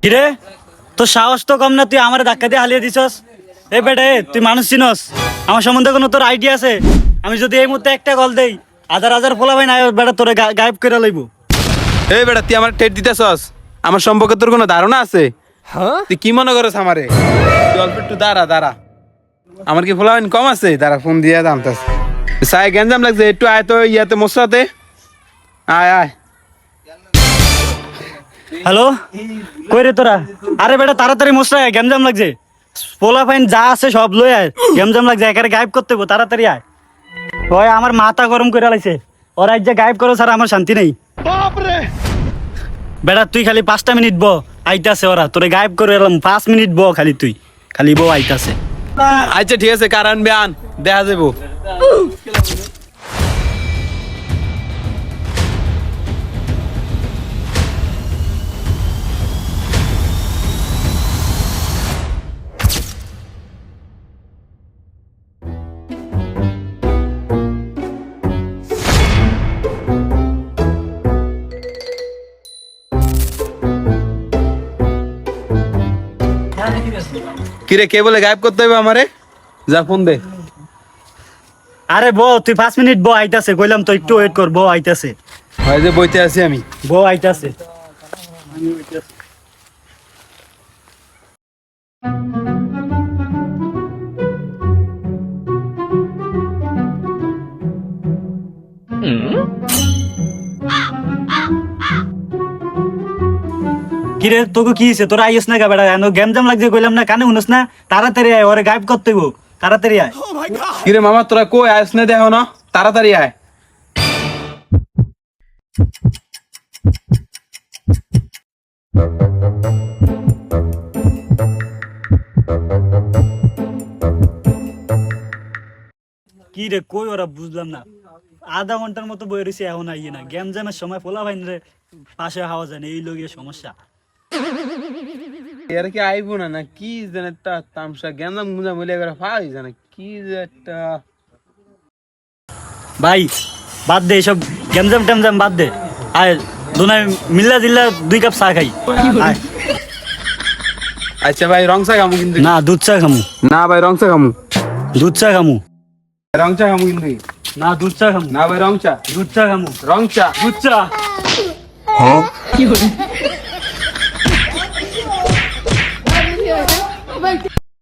কিরে তোর সাহস তো কম না, তুই আমার ধাক্কা দিয়ে হালিয়ে দিছস। এই বেটা তুই মানুষ চিনস? আমার সম্বন্ধে কোনো তোর আইডিয়া আছে? আমি যদি এই মুহূর্তে একটা কল দেই, হাজার হাজার ফোলা ভাই না বেটা তোরে গায়েব করে লইব। এই বেটা তুই আমার টেট দিতেছস? আমার সম্পর্কে তোর কোনো ধারণা আছে? তুই কি মনে করছ আমারে? তুই অল্প একটু দাঁড়া আমার কি ফোলা কম আছে? দাঁড়া ফোন দিয়ে দামতাস সাই গ্যাঞ্জাম লাগছে, একটু আয় তো ইয়াতে মশরাতে আয়। হ্যালো, কই রে তোরা? আরে বেটা তাড়াতাড়ি মশরা আয়, গ্যামজাম লাগছে। পোলা ফাইন যা আছে সব লই আয়, গ্যামজাম লাগছে, একারে গায়েব করতে হইব, তাড়াতাড়ি আয়। ওই আমার মাথা গরম করে লাইছে, ওরা যে গায়েব করো ছাড়া আমার শান্তি নেই। বেটা তুই খালি 5টা মিনিট ব, আইতাছে ওরা, তোরে গায়েব করে এলাম। 5 মিনিট ব খালি, তুই খালি বউ আইতাছে। আচ্ছা ঠিক আছে, কারণ বেআন দেখা যাবো। কিরে কে বলে গায়েব করতে হবে আমারে? যা ফোন দে। আরে ব তুই 5 মিনিট ব, আইতাছে কইলাম তো, একটু ওয়েট কর, ব আইতাছে। হয় যে বইতে আছি আমি। ব আইতাছে। কিরে তোকে কি হইছে? তোরা আইস না কা বেটা? গেম জাম লাগছে কইলাম না, কানে শুনস না? তাড়াতাড়ি আয়, ওরে গায়েব করতে হইব, তাড়াতাড়ি আয়। কিরে মামা তোরা কই আইস না দেখো না? তাড়াতাড়ি আয়। কি রে কই ওরা? বুঝলাম না। আধা ঘন্টার মতো বই রয়েছে, এখন আইয়ে না। গেম জামের সময় পোলা ভাইন রে পাশে হাওয়া যায় না, এই লোকের সমস্যা। এর কি আইবো না না কি যেন একটা তামসা গেন্দাম গুঁজা মিলে করে ফাই জানে কি যে একটা। ভাই বাদ দে এইসব গেম জাম টেম জাম বাদ দে, আয় দুনাই মিল্লা জিল্লা 2 কাপ চা খাই। আয়। আচ্ছা ভাই রংসা খামু কিন্তু। না দুধ চা খামু। না ভাই রংসা খামু। দুধ চা খামু। রংচা খামু কিন্তু। না দুধ চা খামু। না ভাই রংচা। দুধ চা খামু। রংচা। দুধ চা। হ্যাঁ